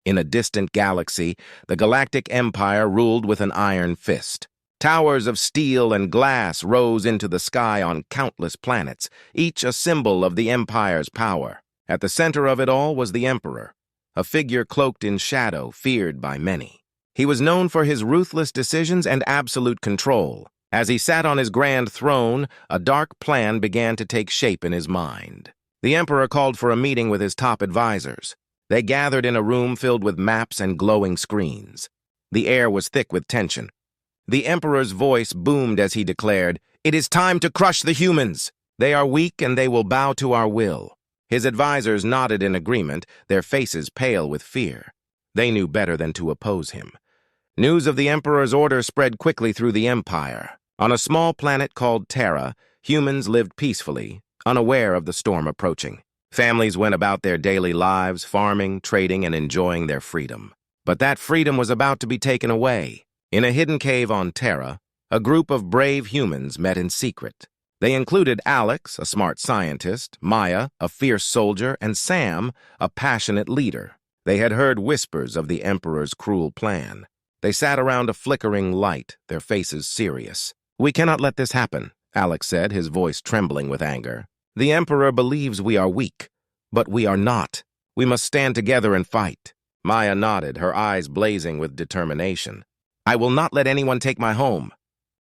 In a distant galaxy, the Galactic Empire ruled with an iron fist. Towers of steel and glass rose into the sky on countless planets, each a symbol of the Empire's power. At the center of it all was the Emperor, a figure cloaked in shadow, feared by many. He was known for his ruthless decisions and absolute control. As he sat on his grand throne, a dark plan began to take shape in his mind. The Emperor called for a meeting with his top advisors. They gathered in a room filled with maps and glowing screens. The air was thick with tension. The Emperor's voice boomed as he declared, "It is time to crush the humans. They are weak and they will bow to our will." His advisors nodded in agreement, their faces pale with fear. They knew better than to oppose him. News of the Emperor's order spread quickly through the Empire. On a small planet called Terra, humans lived peacefully, unaware of the storm approaching. Families went about their daily lives, farming, trading, and enjoying their freedom. But that freedom was about to be taken away. In a hidden cave on Terra, a group of brave humans met in secret. They included Alex, a smart scientist, Maya, a fierce soldier, and Sam, a passionate leader. They had heard whispers of the Emperor's cruel plan. They sat around a flickering light, their faces serious. "We cannot let this happen," Alex said, his voice trembling with anger. "The Emperor believes we are weak, but we are not. We must stand together and fight." Maya nodded, her eyes blazing with determination. "I will not let anyone take my home.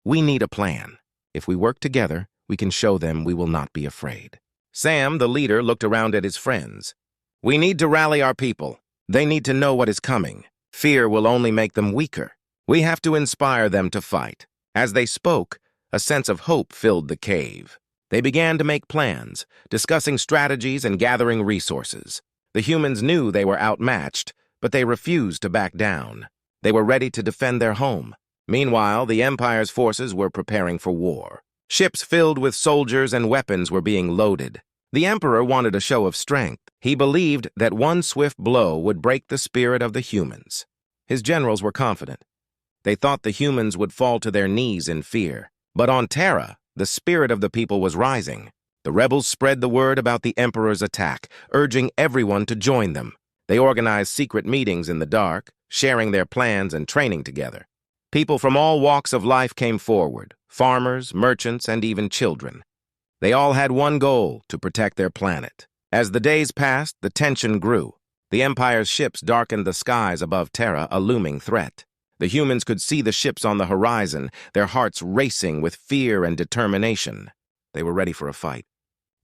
We need a plan. If we work together, we can show them we will not be afraid." Sam, the leader, looked around at his friends. "We need to rally our people. They need to know what is coming. Fear will only make them weaker. We have to inspire them to fight." As they spoke, a sense of hope filled the cave. They began to make plans, discussing strategies and gathering resources. The humans knew they were outmatched, but they refused to back down. They were ready to defend their home. Meanwhile, the Empire's forces were preparing for war. Ships filled with soldiers and weapons were being loaded. The Emperor wanted a show of strength. He believed that one swift blow would break the spirit of the humans. His generals were confident. They thought the humans would fall to their knees in fear. But on Terra, the spirit of the people was rising. The rebels spread the word about the Emperor's attack, urging everyone to join them. They organized secret meetings in the dark, sharing their plans and training together. People from all walks of life came forward, farmers, merchants, and even children. They all had one goal, to protect their planet. As the days passed, the tension grew. The Empire's ships darkened the skies above Terra, a looming threat. The humans could see the ships on the horizon, their hearts racing with fear and determination. They were ready for a fight.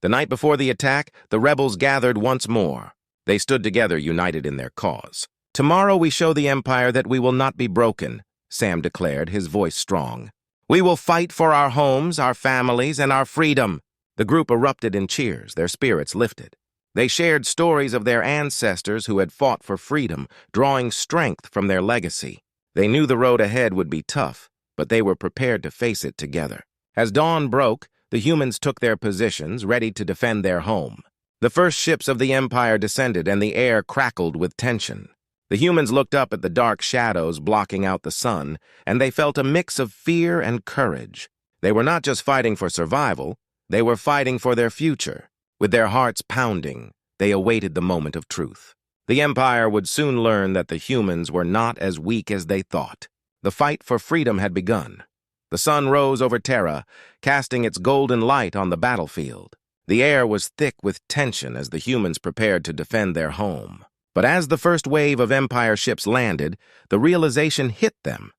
The night before the attack, the rebels gathered once more. They stood together, united in their cause. "Tomorrow we show the Empire that we will not be broken," Sam declared, his voice strong. "We will fight for our homes, our families, and our freedom." The group erupted in cheers, their spirits lifted. They shared stories of their ancestors who had fought for freedom, drawing strength from their legacy. They knew the road ahead would be tough, but they were prepared to face it together. As dawn broke, the humans took their positions, ready to defend their home. The first ships of the Empire descended, and the air crackled with tension. The humans looked up at the dark shadows blocking out the sun, and they felt a mix of fear and courage. They were not just fighting for survival, they were fighting for their future. With their hearts pounding, they awaited the moment of truth. The Empire would soon learn that the humans were not as weak as they thought. The fight for freedom had begun. The sun rose over Terra, casting its golden light on the battlefield. The air was thick with tension as the humans prepared to defend their home. But as the first wave of Empire ships landed, the realization hit them.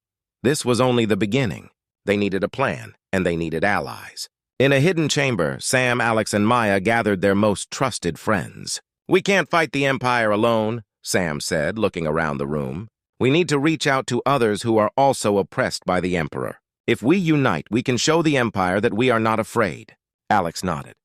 This was only the beginning. They needed a plan, and they needed allies. In a hidden chamber, Sam, Alex, and Maya gathered their most trusted friends. "We can't fight the Empire alone," Sam said, looking around the room. "We need to reach out to others who are also oppressed by the Emperor. If we unite, we can show the Empire that we are not afraid." Alex nodded.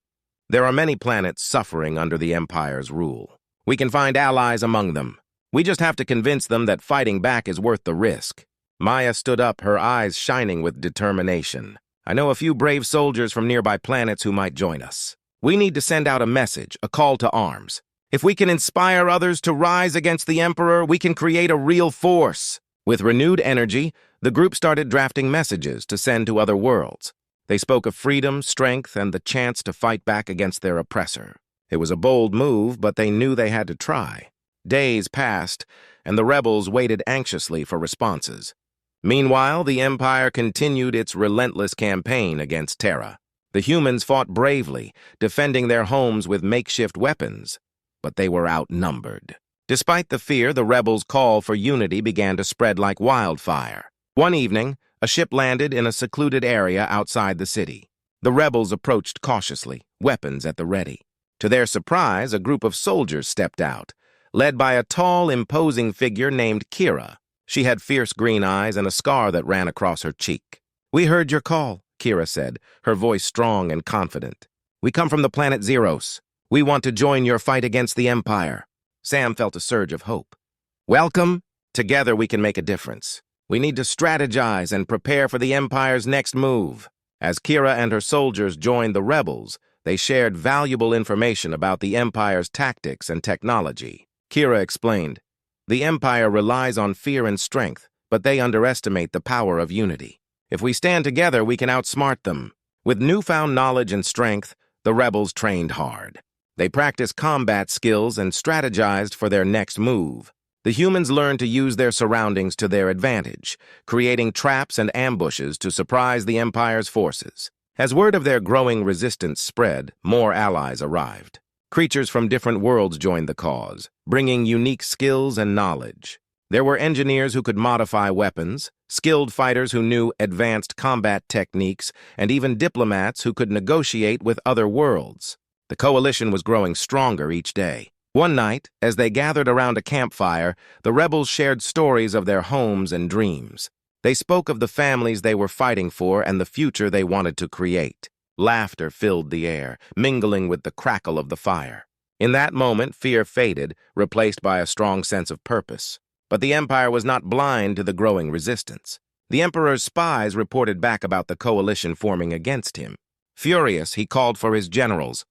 "There are many planets suffering under the Empire's rule. We can find allies among them. We just have to convince them that fighting back is worth the risk." Maya stood up, her eyes shining with determination. "I know a few brave soldiers from nearby planets who might join us. We need to send out a message, a call to arms. If we can inspire others to rise against the Emperor, we can create a real force." With renewed energy, the group started drafting messages to send to other worlds. They spoke of freedom, strength, and the chance to fight back against their oppressor. It was a bold move, but they knew they had to try. Days passed, and the rebels waited anxiously for responses. Meanwhile, the Empire continued its relentless campaign against Terra. The humans fought bravely, defending their homes with makeshift weapons, but they were outnumbered. Despite the fear, the rebels' call for unity began to spread like wildfire. One evening, a ship landed in a secluded area outside the city. The rebels approached cautiously, weapons at the ready. To their surprise, a group of soldiers stepped out, led by a tall, imposing figure named Kira. She had fierce green eyes and a scar that ran across her cheek. "We heard your call," Kira said, her voice strong and confident. "We come from the planet Zeros. We want to join your fight against the Empire." Sam felt a surge of hope. "Welcome. Together we can make a difference. We need to strategize and prepare for the Empire's next move." As Kira and her soldiers joined the rebels, they shared valuable information about the Empire's tactics and technology. Kira explained, "The Empire relies on fear and strength, but they underestimate the power of unity. If we stand together, we can outsmart them." With newfound knowledge and strength, the rebels trained hard. They practiced combat skills and strategized for their next move. The humans learned to use their surroundings to their advantage, creating traps and ambushes to surprise the Empire's forces. As word of their growing resistance spread, more allies arrived. Creatures from different worlds joined the cause, bringing unique skills and knowledge. There were engineers who could modify weapons, skilled fighters who knew advanced combat techniques, and even diplomats who could negotiate with other worlds. The coalition was growing stronger each day. One night, as they gathered around a campfire, the rebels shared stories of their homes and dreams. They spoke of the families they were fighting for and the future they wanted to create. Laughter filled the air, mingling with the crackle of the fire. In that moment, fear faded, replaced by a strong sense of purpose. But the Empire was not blind to the growing resistance. The Emperor's spies reported back about the coalition forming against him. Furious, he called for his generals.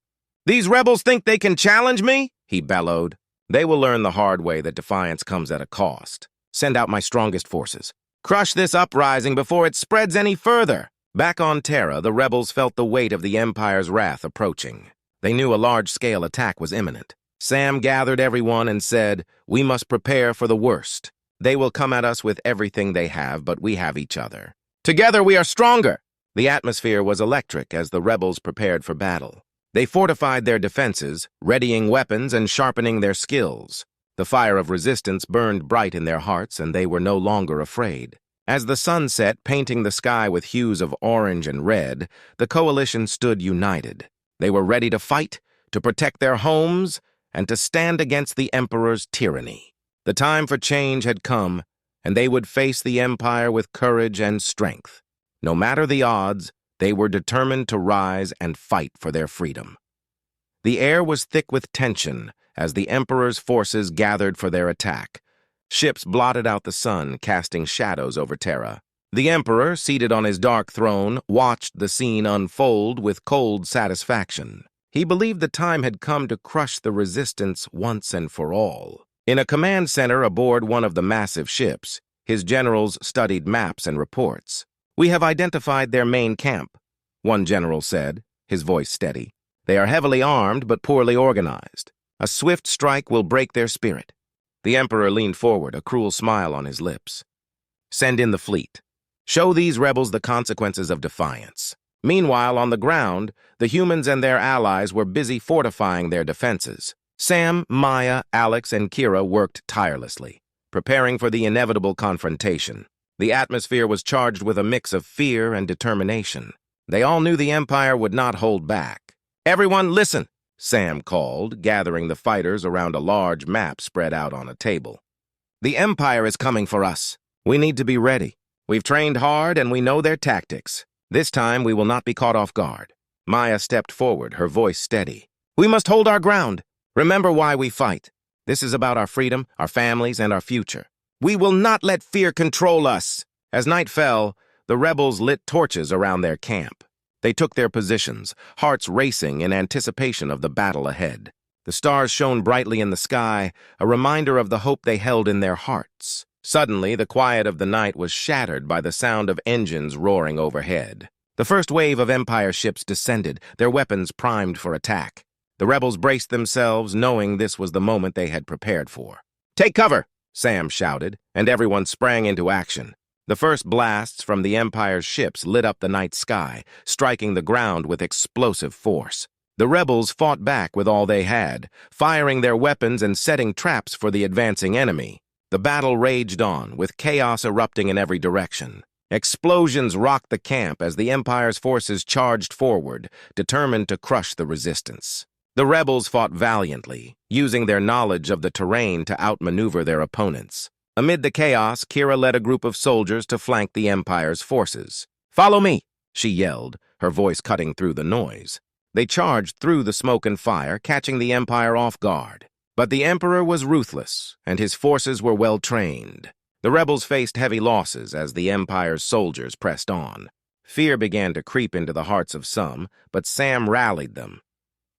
"These rebels think they can challenge me?" he bellowed. "They will learn the hard way that defiance comes at a cost. Send out my strongest forces. Crush this uprising before it spreads any further." Back on Terra, the rebels felt the weight of the Empire's wrath approaching. They knew a large-scale attack was imminent. Sam gathered everyone and said, "We must prepare for the worst. They will come at us with everything they have, but we have each other. Together we are stronger." The atmosphere was electric as the rebels prepared for battle. They fortified their defenses, readying weapons and sharpening their skills. The fire of resistance burned bright in their hearts, and they were no longer afraid. As the sun set, painting the sky with hues of orange and red, the coalition stood united. They were ready to fight, to protect their homes, and to stand against the Emperor's tyranny. The time for change had come, and they would face the Empire with courage and strength. No matter the odds, they were determined to rise and fight for their freedom. The air was thick with tension as the Emperor's forces gathered for their attack. Ships blotted out the sun, casting shadows over Terra. The Emperor, seated on his dark throne, watched the scene unfold with cold satisfaction. He believed the time had come to crush the resistance once and for all. In a command center aboard one of the massive ships, his generals studied maps and reports. "We have identified their main camp," one general said, his voice steady. "They are heavily armed but poorly organized. A swift strike will break their spirit." The Emperor leaned forward, a cruel smile on his lips. "Send in the fleet. Show these rebels the consequences of defiance." Meanwhile, on the ground, the humans and their allies were busy fortifying their defenses. Sam, Maya, Alex, and Kira worked tirelessly, preparing for the inevitable confrontation. The atmosphere was charged with a mix of fear and determination. They all knew the Empire would not hold back. "Everyone, listen," Sam called, gathering the fighters around a large map spread out on a table. "The Empire is coming for us. We need to be ready. We've trained hard and we know their tactics. This time we will not be caught off guard." Maya stepped forward, her voice steady. "We must hold our ground. Remember why we fight. This is about our freedom, our families, and our future. We will not let fear control us." As night fell, the rebels lit torches around their camp. They took their positions, hearts racing in anticipation of the battle ahead. The stars shone brightly in the sky, a reminder of the hope they held in their hearts. Suddenly, the quiet of the night was shattered by the sound of engines roaring overhead. The first wave of Empire ships descended, their weapons primed for attack. The rebels braced themselves, knowing this was the moment they had prepared for. "Take cover!" Sam shouted, and everyone sprang into action. The first blasts from the Empire's ships lit up the night sky, striking the ground with explosive force. The rebels fought back with all they had, firing their weapons and setting traps for the advancing enemy. The battle raged on, with chaos erupting in every direction. Explosions rocked the camp as the Empire's forces charged forward, determined to crush the resistance. The rebels fought valiantly, using their knowledge of the terrain to outmaneuver their opponents. Amid the chaos, Kira led a group of soldiers to flank the Empire's forces. "Follow me!" she yelled, her voice cutting through the noise. They charged through the smoke and fire, catching the Empire off guard. But the Emperor was ruthless, and his forces were well trained. The rebels faced heavy losses as the Empire's soldiers pressed on. Fear began to creep into the hearts of some, but Sam rallied them.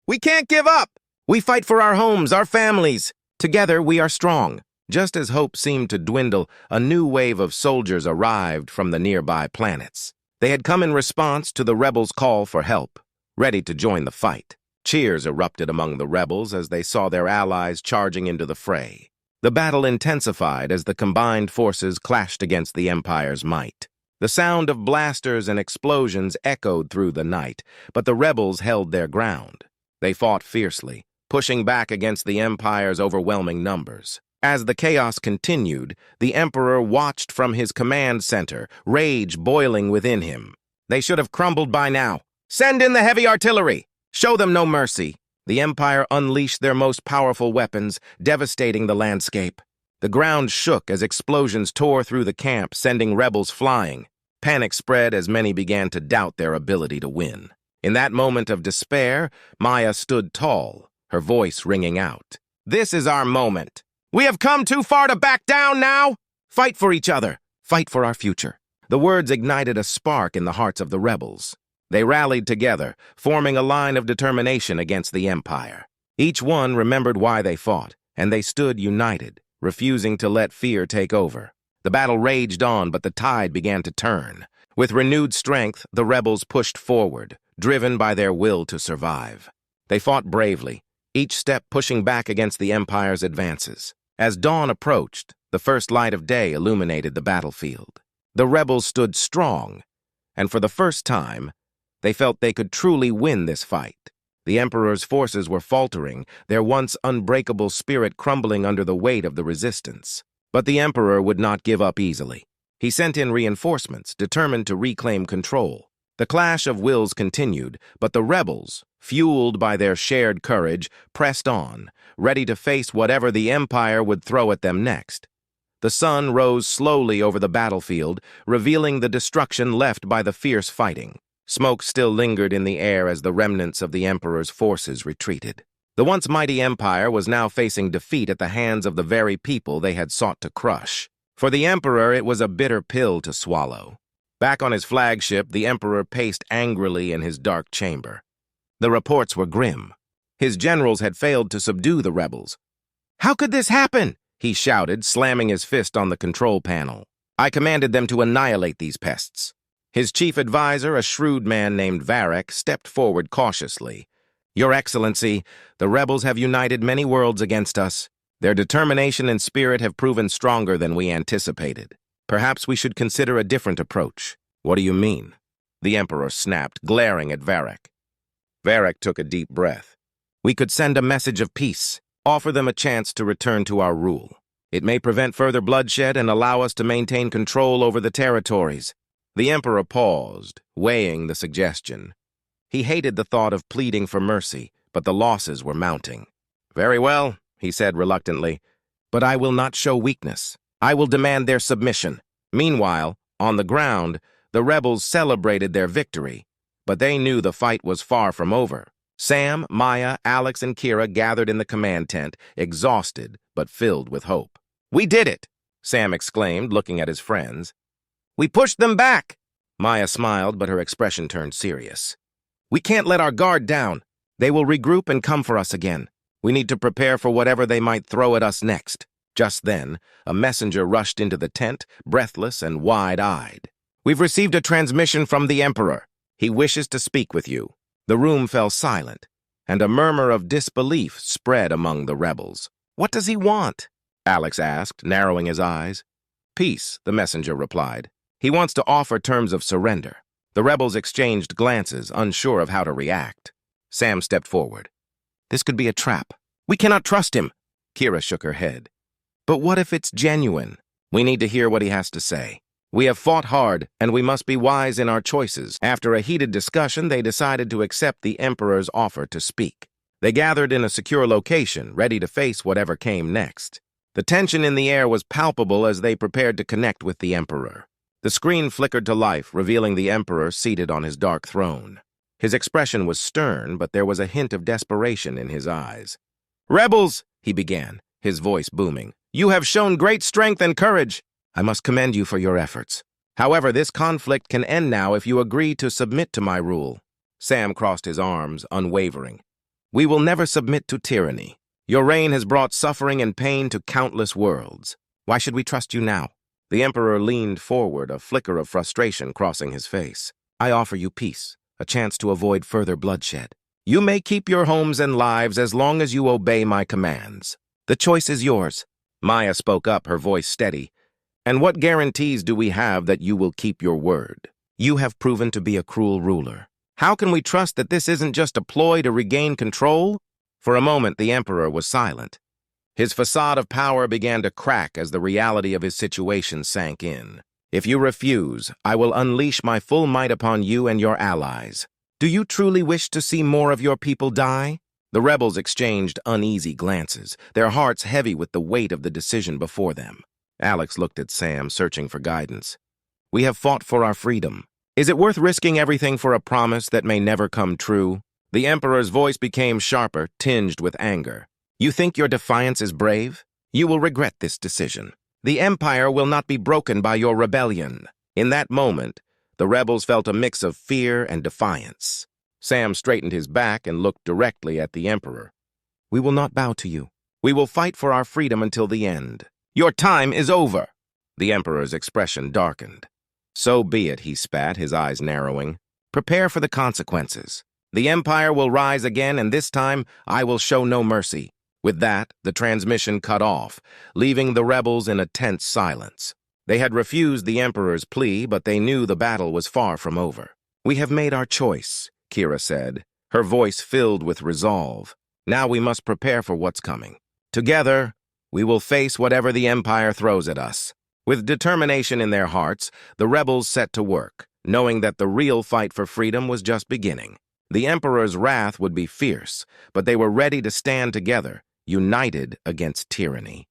"We can't give up! We fight for our homes, our families. Together we are strong." Just as hope seemed to dwindle, a new wave of soldiers arrived from the nearby planets. They had come in response to the rebels' call for help, ready to join the fight. Cheers erupted among the rebels as they saw their allies charging into the fray. The battle intensified as the combined forces clashed against the Empire's might. The sound of blasters and explosions echoed through the night, but the rebels held their ground. They fought fiercely, pushing back against the Empire's overwhelming numbers. As the chaos continued, the Emperor watched from his command center, rage boiling within him. They should have crumbled by now. "Send in the heavy artillery! Show them no mercy!" The Empire unleashed their most powerful weapons, devastating the landscape. The ground shook as explosions tore through the camp, sending rebels flying. Panic spread as many began to doubt their ability to win. In that moment of despair, Maya stood tall, her voice ringing out. "This is our moment. We have come too far to back down now! Fight for each other. Fight for our future." The words ignited a spark in the hearts of the rebels. They rallied together, forming a line of determination against the Empire. Each one remembered why they fought, and they stood united, refusing to let fear take over. The battle raged on, but the tide began to turn. With renewed strength, the rebels pushed forward, driven by their will to survive. They fought bravely, each step pushing back against the Empire's advances. As dawn approached, the first light of day illuminated the battlefield. The rebels stood strong, and for the first time, they felt they could truly win this fight. The Emperor's forces were faltering, their once unbreakable spirit crumbling under the weight of the resistance. But the Emperor would not give up easily. He sent in reinforcements, determined to reclaim control. The clash of wills continued, but the rebels, fueled by their shared courage, pressed on, ready to face whatever the Empire would throw at them next. The sun rose slowly over the battlefield, revealing the destruction left by the fierce fighting. Smoke still lingered in the air as the remnants of the Emperor's forces retreated. The once mighty Empire was now facing defeat at the hands of the very people they had sought to crush. For the Emperor, it was a bitter pill to swallow. Back on his flagship, the Emperor paced angrily in his dark chamber. The reports were grim. His generals had failed to subdue the rebels. "How could this happen?" he shouted, slamming his fist on the control panel. "I commanded them to annihilate these pests." His chief advisor, a shrewd man named Varric, stepped forward cautiously. "Your Excellency, the rebels have united many worlds against us. Their determination and spirit have proven stronger than we anticipated. Perhaps we should consider a different approach." "What do you mean?" the Emperor snapped, glaring at Varric. Varric took a deep breath. "We could send a message of peace, offer them a chance to return to our rule. It may prevent further bloodshed and allow us to maintain control over the territories." The Emperor paused, weighing the suggestion. He hated the thought of pleading for mercy, but the losses were mounting. "Very well," he said reluctantly, "but I will not show weakness. I will demand their submission." Meanwhile, on the ground, the rebels celebrated their victory, but they knew the fight was far from over. Sam, Maya, Alex, and Kira gathered in the command tent, exhausted but filled with hope. "We did it!" Sam exclaimed, looking at his friends. "We pushed them back!" Maya smiled, but her expression turned serious. "We can't let our guard down. They will regroup and come for us again. We need to prepare for whatever they might throw at us next." Just then, a messenger rushed into the tent, breathless and wide-eyed. "We've received a transmission from the Emperor. He wishes to speak with you." The room fell silent, and a murmur of disbelief spread among the rebels. "What does he want?" Alex asked, narrowing his eyes. "Peace," the messenger replied. "He wants to offer terms of surrender." The rebels exchanged glances, unsure of how to react. Sam stepped forward. "This could be a trap. We cannot trust him." Kira shook her head. "But what if it's genuine? We need to hear what he has to say. We have fought hard, and we must be wise in our choices." After a heated discussion, they decided to accept the Emperor's offer to speak. They gathered in a secure location, ready to face whatever came next. The tension in the air was palpable as they prepared to connect with the Emperor. The screen flickered to life, revealing the Emperor seated on his dark throne. His expression was stern, but there was a hint of desperation in his eyes. "Rebels," he began, his voice booming, "you have shown great strength and courage. I must commend you for your efforts. However, this conflict can end now if you agree to submit to my rule." Sam crossed his arms, unwavering. "We will never submit to tyranny. Your reign has brought suffering and pain to countless worlds. Why should we trust you now?" The Emperor leaned forward, a flicker of frustration crossing his face. "I offer you peace, a chance to avoid further bloodshed. You may keep your homes and lives as long as you obey my commands. The choice is yours." Maya spoke up, her voice steady. "And what guarantees do we have that you will keep your word? You have proven to be a cruel ruler. How can we trust that this isn't just a ploy to regain control?" For a moment, the Emperor was silent. His facade of power began to crack as the reality of his situation sank in. "If you refuse, I will unleash my full might upon you and your allies. Do you truly wish to see more of your people die?" The rebels exchanged uneasy glances, their hearts heavy with the weight of the decision before them. Alex looked at Sam, searching for guidance. "We have fought for our freedom. Is it worth risking everything for a promise that may never come true?" The Emperor's voice became sharper, tinged with anger. "You think your defiance is brave? You will regret this decision. The Empire will not be broken by your rebellion." In that moment, the rebels felt a mix of fear and defiance. Sam straightened his back and looked directly at the Emperor. "We will not bow to you. We will fight for our freedom until the end." "Your time is over." The Emperor's expression darkened. "So be it," he spat, his eyes narrowing. "Prepare for the consequences. The Empire will rise again, and this time I will show no mercy." With that, the transmission cut off, leaving the rebels in a tense silence. They had refused the Emperor's plea, but they knew the battle was far from over. "We have made our choice," Kira said, her voice filled with resolve. "Now we must prepare for what's coming. Together, we will face whatever the Empire throws at us." With determination in their hearts, the rebels set to work, knowing that the real fight for freedom was just beginning. The Emperor's wrath would be fierce, but they were ready to stand together, united against tyranny.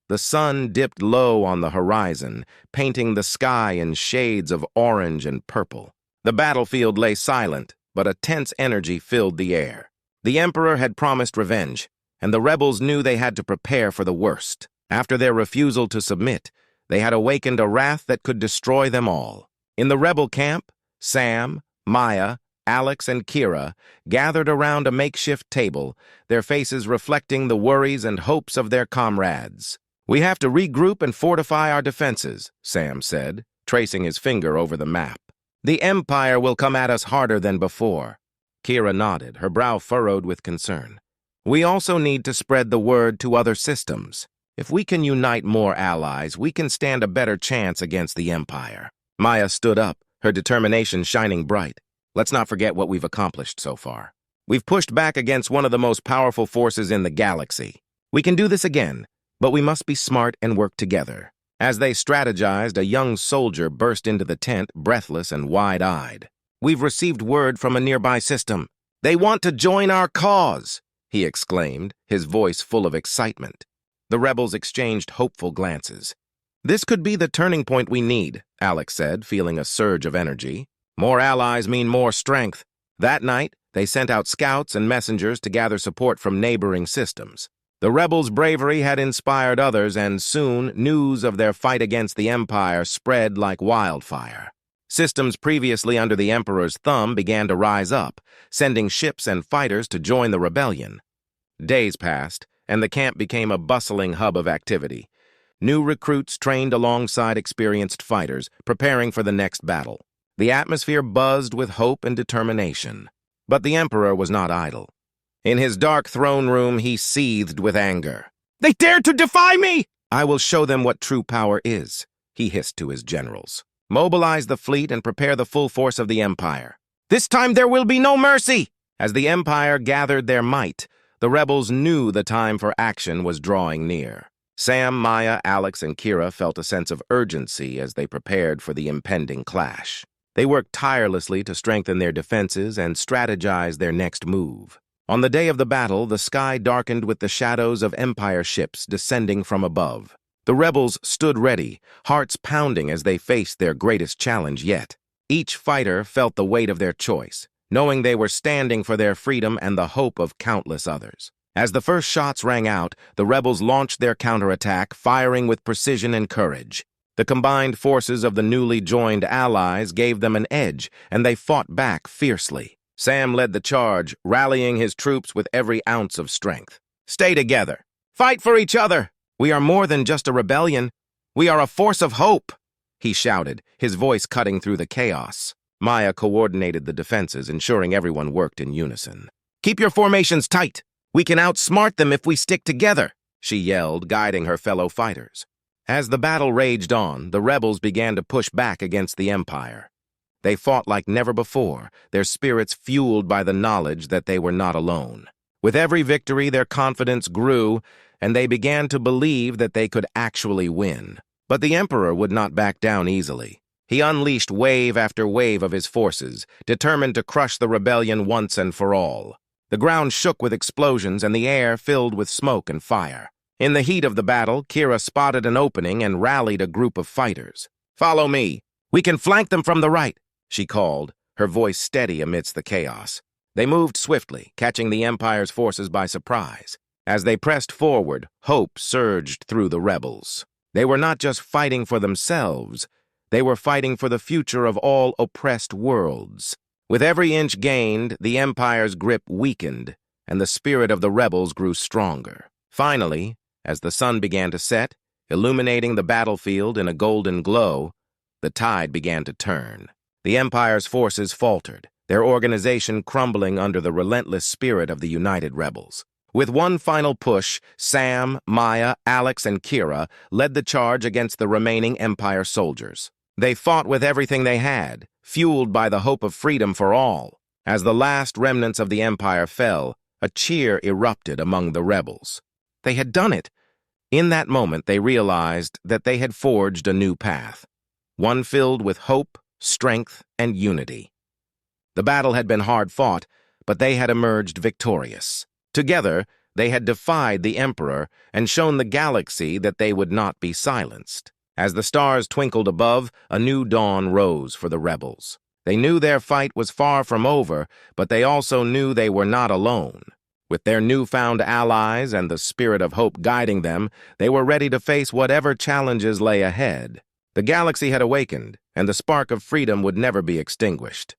The sun dipped low on the horizon, painting the sky in shades of orange and purple. The battlefield lay silent, but a tense energy filled the air. The Emperor had promised revenge, and the rebels knew they had to prepare for the worst. After their refusal to submit, they had awakened a wrath that could destroy them all. In the rebel camp, Sam, Maya, Alex, and Kira gathered around a makeshift table, their faces reflecting the worries and hopes of their comrades. "We have to regroup and fortify our defenses," Sam said, tracing his finger over the map. "The Empire will come at us harder than before." Kira nodded, her brow furrowed with concern. "We also need to spread the word to other systems. If we can unite more allies, we can stand a better chance against the Empire." Maya stood up, her determination shining bright. "Let's not forget what we've accomplished so far. We've pushed back against one of the most powerful forces in the galaxy. We can do this again, but we must be smart and work together." As they strategized, a young soldier burst into the tent, breathless and wide-eyed. "We've received word from a nearby system. They want to join our cause," he exclaimed, his voice full of excitement. The rebels exchanged hopeful glances. "This could be the turning point we need," Alex said, feeling a surge of energy. "More allies mean more strength." That night, they sent out scouts and messengers to gather support from neighboring systems. The rebels' bravery had inspired others, and soon news of their fight against the Empire spread like wildfire. Systems previously under the Emperor's thumb began to rise up, sending ships and fighters to join the rebellion. Days passed, and the camp became a bustling hub of activity. New recruits trained alongside experienced fighters, preparing for the next battle. The atmosphere buzzed with hope and determination. But the Emperor was not idle. In his dark throne room, he seethed with anger. "They dared to defy me!" "I will show them what true power is," he hissed to his generals. "Mobilize the fleet and prepare the full force of the Empire. This time there will be no mercy!" As the Empire gathered their might, the rebels knew the time for action was drawing near. Sam, Maya, Alex, and Kira felt a sense of urgency as they prepared for the impending clash. They worked tirelessly to strengthen their defenses and strategize their next move. On the day of the battle, the sky darkened with the shadows of Empire ships descending from above. The rebels stood ready, hearts pounding as they faced their greatest challenge yet. Each fighter felt the weight of their choice, knowing they were standing for their freedom and the hope of countless others. As the first shots rang out, the rebels launched their counterattack, firing with precision and courage. The combined forces of the newly joined allies gave them an edge, and they fought back fiercely. Sam led the charge, rallying his troops with every ounce of strength. "Stay together. Fight for each other. We are more than just a rebellion. We are a force of hope," he shouted, his voice cutting through the chaos. Maya coordinated the defenses, ensuring everyone worked in unison. "Keep your formations tight. We can outsmart them if we stick together," she yelled, guiding her fellow fighters. As the battle raged on, the rebels began to push back against the Empire. They fought like never before, their spirits fueled by the knowledge that they were not alone. With every victory, their confidence grew, and they began to believe that they could actually win. But the Emperor would not back down easily. He unleashed wave after wave of his forces, determined to crush the rebellion once and for all. The ground shook with explosions and the air filled with smoke and fire. In the heat of the battle, Kira spotted an opening and rallied a group of fighters. "Follow me. We can flank them from the right," she called, her voice steady amidst the chaos. They moved swiftly, catching the Empire's forces by surprise. As they pressed forward, hope surged through the rebels. They were not just fighting for themselves, they were fighting for the future of all oppressed worlds. With every inch gained, the Empire's grip weakened, and the spirit of the rebels grew stronger. Finally, as the sun began to set, illuminating the battlefield in a golden glow, the tide began to turn. The Empire's forces faltered, their organization crumbling under the relentless spirit of the united rebels. With one final push, Sam, Maya, Alex, and Kira led the charge against the remaining Empire soldiers. They fought with everything they had, fueled by the hope of freedom for all. As the last remnants of the Empire fell, a cheer erupted among the rebels. They had done it. In that moment, they realized that they had forged a new path, one filled with hope, strength, and unity. The battle had been hard fought, but they had emerged victorious. Together, they had defied the Emperor and shown the galaxy that they would not be silenced. As the stars twinkled above, a new dawn rose for the rebels. They knew their fight was far from over, but they also knew they were not alone. With their newfound allies and the spirit of hope guiding them, they were ready to face whatever challenges lay ahead. The galaxy had awakened, and the spark of freedom would never be extinguished.